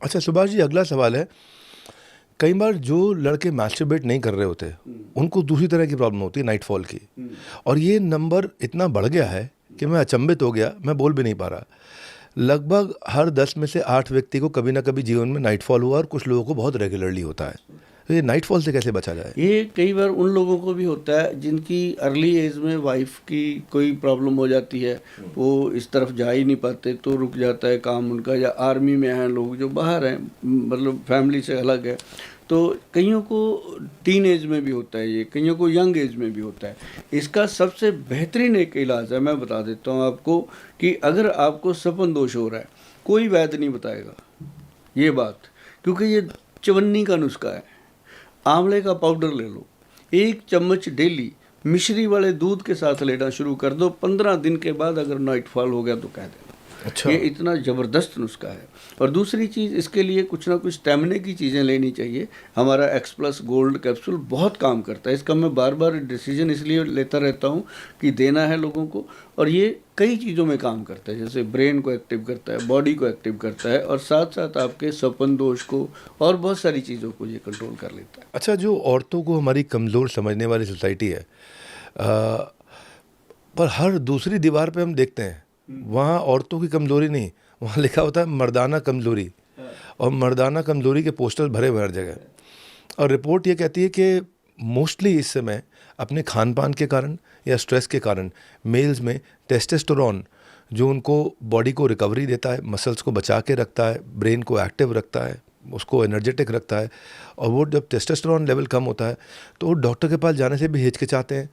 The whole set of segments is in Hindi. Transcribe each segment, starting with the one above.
अच्छा सुभाष जी, अगला सवाल है, कई बार जो लड़के मैस्टरबेट नहीं कर रहे होते उनको दूसरी तरह की प्रॉब्लम होती है, नाइटफॉल की। और ये नंबर इतना बढ़ गया है कि मैं अचंभित हो गया, मैं बोल भी नहीं पा रहा। लगभग हर 10 में से 8 व्यक्ति को कभी ना कभी जीवन में नाइटफॉल हुआ, और कुछ लोगों को बहुत रेगुलरली होता है। तो ये नाइटफॉल से कैसे बचा जाए? ये कई बार उन लोगों को भी होता है जिनकी अर्ली एज में वाइफ की कोई प्रॉब्लम हो जाती है, वो इस तरफ जा ही नहीं पाते, तो रुक जाता है काम उनका, या आर्मी में हैं लोग जो बाहर हैं, मतलब फैमिली से अलग है, तो कईयों को टीन एज में भी होता है, ये कईयों को यंग एज में भी होता है। इसका सबसे बेहतरीन एक इलाज है, मैं बता देता हूँ आपको, कि अगर आपको सपन दोष हो रहा है, कोई वैद्य नहीं बताएगा ये बात, क्योंकि ये चवन्नी का नुस्खा है। आंवले का पाउडर ले लो, 1 चम्मच डेली मिश्री वाले दूध के साथ लेना शुरू कर दो, 15 दिन के बाद अगर नाइटफॉल हो गया तो कह देना। अच्छा। ये इतना ज़बरदस्त नुस्खा है। और दूसरी चीज़, इसके लिए कुछ ना कुछ स्टेमिना की चीज़ें लेनी चाहिए। हमारा एक्स+ गोल्ड कैप्सूल बहुत काम करता है, इसका मैं बार बार डिसीजन इसलिए लेता रहता हूँ कि देना है लोगों को, और ये कई चीज़ों में काम करता है, जैसे ब्रेन को एक्टिव करता है, बॉडी को एक्टिव करता है, और साथ साथ आपके सपन दोष को और बहुत सारी चीज़ों को ये कंट्रोल कर लेता है। अच्छा, जो औरतों को हमारी कमज़ोर समझने वाली सोसाइटी है, पर हर दूसरी दीवार पे हम देखते हैं वहाँ औरतों की कमज़ोरी नहीं, वहाँ लिखा होता है मर्दाना कमज़ोरी, और मर्दाना कमज़ोरी के पोस्टर भरे हुए हर जगह। और रिपोर्ट ये कहती है कि मोस्टली इस समय अपने खान पान के कारण या स्ट्रेस के कारण मेल्स में टेस्टोस्टेरोन, जो उनको बॉडी को रिकवरी देता है, मसल्स को बचा के रखता है, ब्रेन को एक्टिव रखता है, उसको एनर्जेटिक रखता है, और वो जब टेस्टोस्टेरोन लेवल कम होता है तो वो डॉक्टर के पास जाने से भी हिचकिचाते हैं।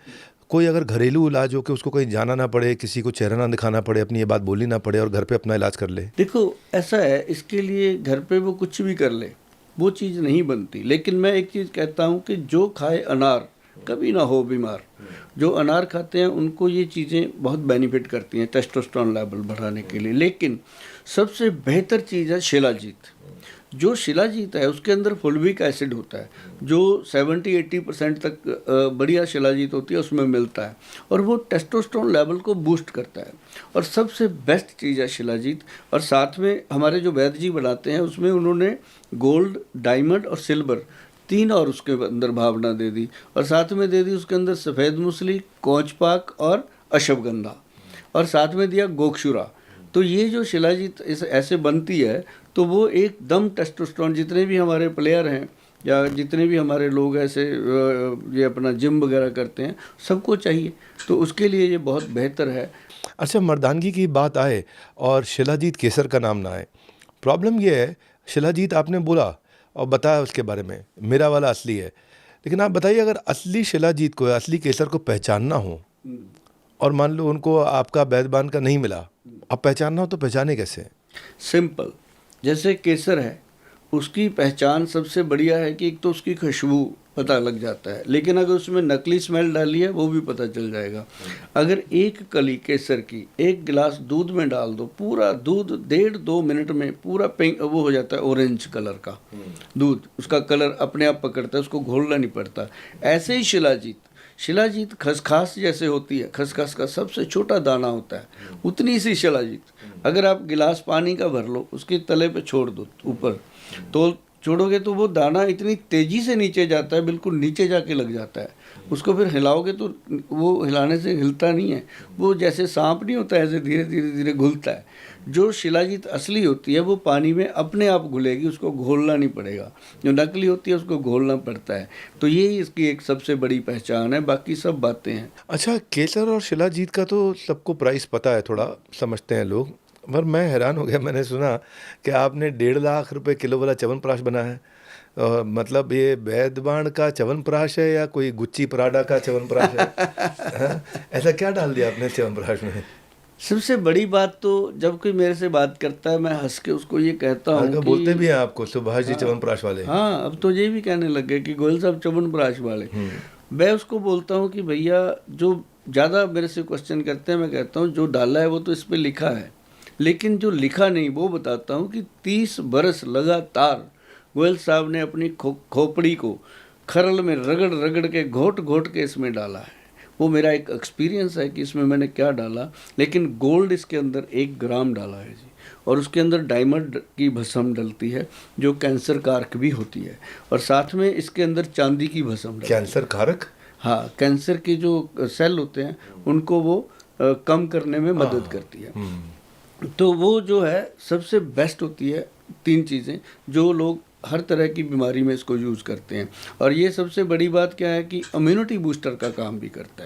कोई अगर घरेलू इलाज हो कि उसको कहीं जाना ना पड़े, किसी को चेहरा ना दिखाना पड़े, अपनी ये बात बोलनी ना पड़े, और घर पे अपना इलाज कर ले। देखो ऐसा है, इसके लिए घर पे वो कुछ भी कर ले, वो चीज़ नहीं बनती। लेकिन मैं एक चीज़ कहता हूँ कि जो खाए अनार कभी ना हो बीमार। जो अनार खाते हैं उनको ये चीज़ें बहुत बेनिफिट करती हैं टेस्टोस्टेरोन लेवल बढ़ाने के लिए। लेकिन सबसे बेहतर चीज़ है शिलाजीत। जो शिलाजीत है उसके अंदर फुल्विक एसिड होता है, जो 70-80% तक बढ़िया शिलाजीत होती है उसमें मिलता है, और वो टेस्टोस्टेरोन लेवल को बूस्ट करता है, और सबसे बेस्ट चीज़ है शिलाजीत। और साथ में हमारे जो वैद्य जी बनाते हैं उसमें उन्होंने गोल्ड, डायमंड और सिल्वर 3 और उसके अंदर भावना दे दी, और साथ में दे दी उसके अंदर सफ़ेद मूसली, कोचपाक और अश्वगंधा, और साथ में दिया गोक्षुरा। तो ये जो शिलाजीत ऐसे बनती है तो वो एकदम टेस्टोस्टेरोन, जितने भी हमारे प्लेयर हैं या जितने भी हमारे लोग ऐसे ये अपना जिम वगैरह करते हैं, सबको चाहिए, तो उसके लिए ये बहुत बेहतर है। अच्छा, मर्दानगी की बात आए और शिलाजीत केसर का नाम ना आए, प्रॉब्लम ये है, शिलाजीत आपने बोला और बताया उसके बारे में, मेरा वाला असली है, लेकिन आप बताइए, अगर असली शिलाजीत को, असली केसर को पहचानना हो, और मान लो उनको आपका बैदबान का नहीं मिला, अब पहचानना हो तो पहचाने कैसे? सिंपल, जैसे केसर है, उसकी पहचान सबसे बढ़िया है कि एक तो उसकी खुशबू पता लग जाता है, लेकिन अगर उसमें नकली स्मेल डाली है वो भी पता चल जाएगा। अगर एक कली केसर की 1 गिलास दूध में डाल दो, पूरा दूध 1.5-2 मिनट में पूरा पिंक वो हो जाता है, ऑरेंज कलर का दूध, उसका कलर अपने आप पकड़ता है, उसको घोलना नहीं पड़ता। ऐसे ही शिलाजीत खसखस जैसे होती है, खसखस का सबसे छोटा दाना होता है, उतनी सी शिलाजीत अगर आप गिलास पानी का भर लो, उसके तले पे छोड़ दो ऊपर, तो छोड़ोगे तो वो दाना इतनी तेज़ी से नीचे जाता है, बिल्कुल नीचे जाके लग जाता है। उसको फिर हिलाओगे तो वो हिलाने से हिलता नहीं है, वो जैसे सांप नहीं होता ऐसे धीरे धीरे धीरे घुलता है। जो शिलाजीत असली होती है वो पानी में अपने आप घुलेगी, उसको घोलना नहीं पड़ेगा। जो नकली होती है उसको घोलना पड़ता है। तो यही इसकी एक सबसे बड़ी पहचान है, बाकी सब बातें हैं। अच्छा, केसर और शिलाजीत का तो सबको प्राइस पता है, थोड़ा समझते हैं लोग, पर मैं हैरान हो गया, मैंने सुना कि आपने 1.5 लाख रुपए किलो वाला च्यवनप्राश बना है। मतलब ये वैद्यवान का च्यवनप्राश है या कोई गुच्ची पराडा का च्यवनप्राश है? हाँ? ऐसा क्या डाल दिया आपने च्यवनप्राश में? सबसे बड़ी बात तो जब कोई मेरे से बात करता है मैं हंस के उसको ये कहता हूँ कि बोलते भी हैं आपको सुभाष जी च्यवनप्राश वाले। हाँ, अब तो ये भी कहने लग गए कि गोयल साहब च्यवनप्राश वाले। मैं उसको बोलता हूँ कि भैया, जो ज़्यादा मेरे से क्वेश्चन करते हैं मैं कहता हूँ जो डाला है वो तो इस पर लिखा है, लेकिन जो लिखा नहीं वो बताता हूँ कि 30 बरस लगातार गोयल साहब ने अपनी खोपड़ी को खरल में रगड़ रगड़ के घोट घोट के इसमें डाला है। वो मेरा एक एक्सपीरियंस है कि इसमें मैंने क्या डाला, लेकिन गोल्ड इसके अंदर 1 ग्राम डाला है जी। और उसके अंदर डायमंड की भस्म डलती है जो कैंसर कारक भी होती है, और साथ में इसके अंदर चांदी की भस्म डलती है। कैंसर कारक? हाँ, कैंसर के जो सेल होते हैं उनको वो कम करने में मदद करती है। तो वो जो है सबसे बेस्ट होती है 3 चीज़ें जो लोग हर तरह की बीमारी में इसको यूज़ करते हैं। और ये सबसे बड़ी बात क्या है कि इम्यूनिटी बूस्टर का काम भी करता है।